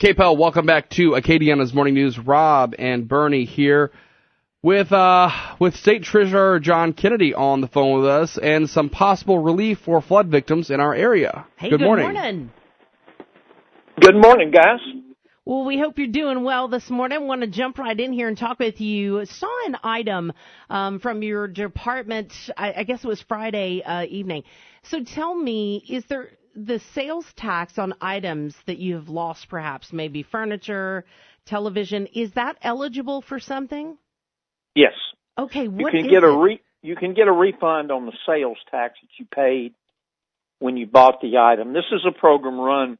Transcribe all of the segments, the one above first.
KPEL, welcome back to Acadiana's Morning News. Rob and Bernie here with State Treasurer John Kennedy on the phone with us and some possible relief for flood victims in our area. Hey, good morning. Good morning, guys. Well, we hope you're doing well this morning. Want to jump right in here and talk with you. Saw an item from your department, I guess it was Friday evening. So tell me, is there the sales tax on items that you've lost, perhaps maybe furniture, television, is that eligible for something? Yes. Okay, you can get a refund on the sales tax that you paid when you bought the item. This is a program run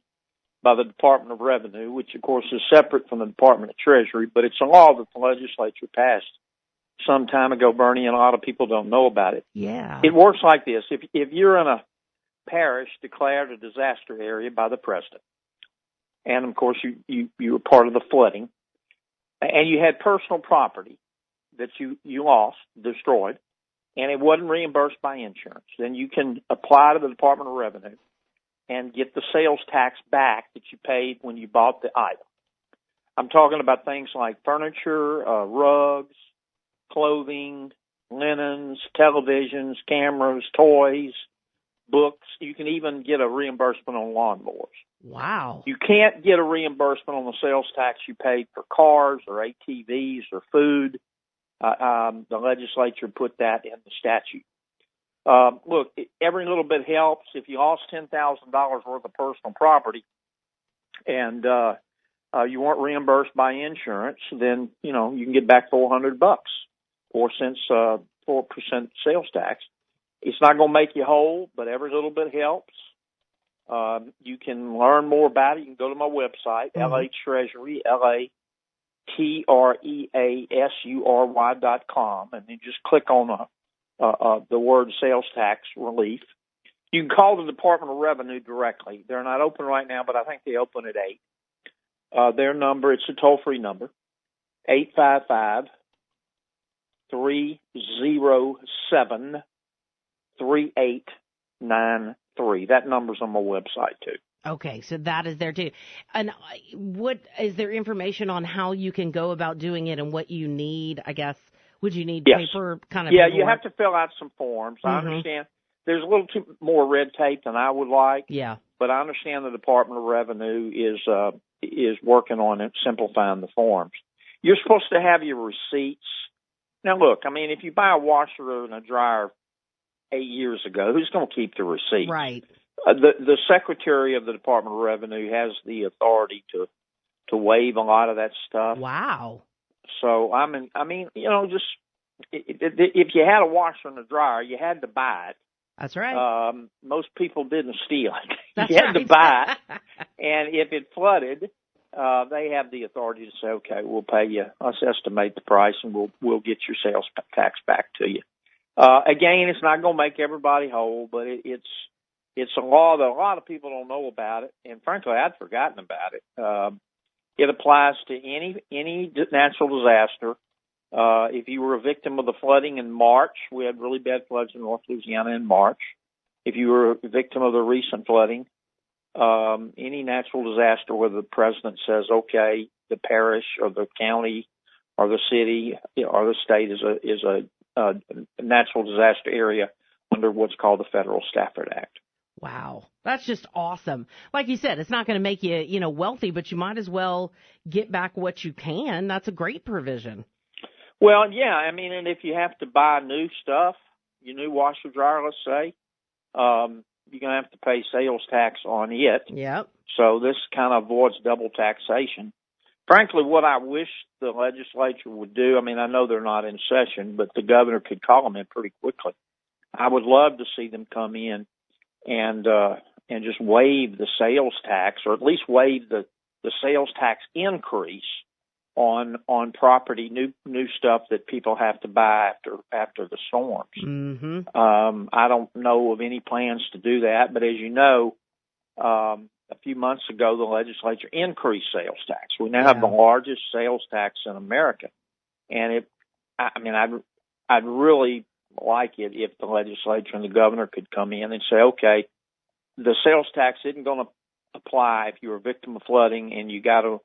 by the Department of Revenue, which of course is separate from the Department of Treasury, but it's a law that the legislature passed some time ago, Bernie, and a lot of people don't know about it. Yeah. It works like this. If you're in a parish declared a disaster area by the president, and of course you were part of the flooding, and you had personal property that you lost, destroyed, and it wasn't reimbursed by insurance, then you can apply to the Department of Revenue and get the sales tax back that you paid when you bought the item. I'm talking about things like furniture, rugs, clothing, linens, televisions, cameras, toys, books. You can even get a reimbursement on lawnmowers. Wow. You can't get a reimbursement on the sales tax you paid for cars or ATVs or food. The legislature put that in the statute. Look, every little bit helps. If you lost $10,000 worth of personal property and you weren't reimbursed by insurance, then you can get back $400, 4 cents, 4% sales tax. It's not going to make you whole, but every little bit helps. You can learn more about it. You can go to my website, LA Treasury, LATreasury.com, and then just click on the word sales tax relief. You can call the Department of Revenue directly. They're not open right now, but I think they open at 8. Their number, it's a toll-free number, 855-307-3893. That number's on my website, too. Okay, so that is there, too. And what is there information on how you can go about doing it and what you need, I guess? Would you need paper kind of? Yeah, paperwork? You have to fill out some forms. I understand there's a little too more red tape than I would like. Yeah. But I understand the Department of Revenue is working on it, simplifying the forms. You're supposed to have your receipts. Now, look, I mean, if you buy a washer and a dryer 8 years ago, who's going to keep the receipt? Right. The Secretary of the Department of Revenue has the authority to waive a lot of that stuff. Wow. So, just if you had a washer and a dryer, you had to buy it. That's right. Most people didn't steal it. That's you had to right. buy it. And if it flooded, they have the authority to say, okay, we'll pay you. Let's estimate the price, and we'll get your sales tax back to you. Again, it's not going to make everybody whole, but it's a law that a lot of people don't know about it. And frankly, I'd forgotten about it. It applies to any natural disaster. If you were a victim of the flooding in March, we had really bad floods in North Louisiana in March. If you were a victim of the recent flooding, any natural disaster where the president says, okay, the parish or the county or the city or the state is a natural disaster area under what's called the Federal Stafford Act. Wow. That's just awesome. Like you said, it's not going to make you, wealthy, but you might as well get back what you can. That's a great provision. Well, yeah. I mean, and if you have to buy new stuff, your new washer dryer, let's say, you're going to have to pay sales tax on it. Yep. So this kind of avoids double taxation. Frankly, what I wish the legislature would do, I mean, I know they're not in session, but the governor could call them in pretty quickly. I would love to see them come in and just waive the sales tax, or at least waive the sales tax increase on property, new stuff that people have to buy after the storms. Mm-hmm. I don't know of any plans to do that, but as you know, a few months ago the legislature increased sales tax. We now have the largest sales tax in America, and I'd really like it if the legislature and the governor could come in and say, okay, the sales tax isn't going to apply if you're a victim of flooding and you got to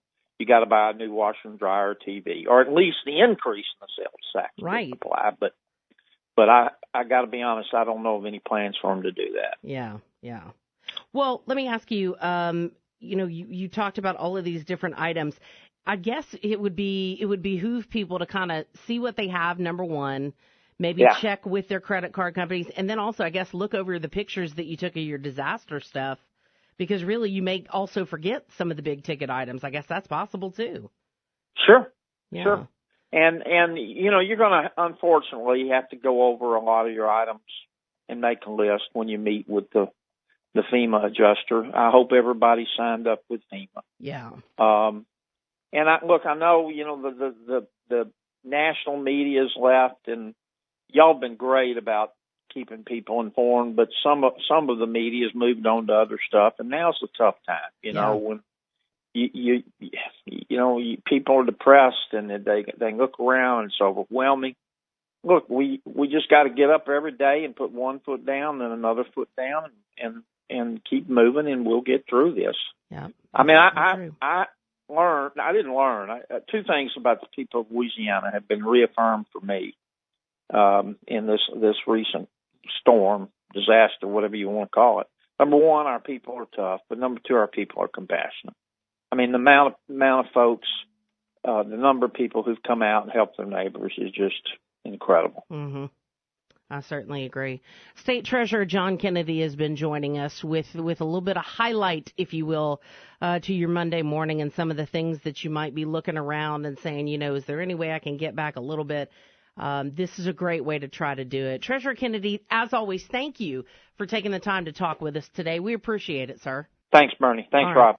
buy a new washer and dryer or TV, or at least the increase in the sales tax Right. would apply. But I got to be honest, I don't know of any plans for them to do that. Yeah. Well, let me ask you. You talked about all of these different items. I guess it would behoove people to kind of see what they have. Number one, maybe check with their credit card companies, and then also, I guess, look over the pictures that you took of your disaster stuff, because really you may also forget some of the big ticket items. I guess that's possible too. Sure. Yeah. Sure. And you're going to unfortunately have to go over a lot of your items and make a list when you meet with the FEMA adjuster. I hope everybody signed up with FEMA. Yeah. And I know, the national media's left, and y'all been great about keeping people informed, but some of the media's moved on to other stuff, and now's a tough time, when people are depressed and they look around and it's overwhelming. Look, we just got to get up every day and put one foot down and another foot down and keep moving, and we'll get through this. Yeah. I mean, I didn't learn. Two things about the people of Louisiana have been reaffirmed for me in this recent storm, disaster, whatever you want to call it. Number one, our people are tough, but number two, our people are compassionate. I mean, the amount of folks, the number of people who've come out and helped their neighbors is just incredible. Mm-hmm. I certainly agree. State Treasurer John Kennedy has been joining us with a little bit of highlight, if you will, to your Monday morning and some of the things that you might be looking around and saying, is there any way I can get back a little bit? This is a great way to try to do it. Treasurer Kennedy, as always, thank you for taking the time to talk with us today. We appreciate it, sir. Thanks, Bernie. Thanks, Rob.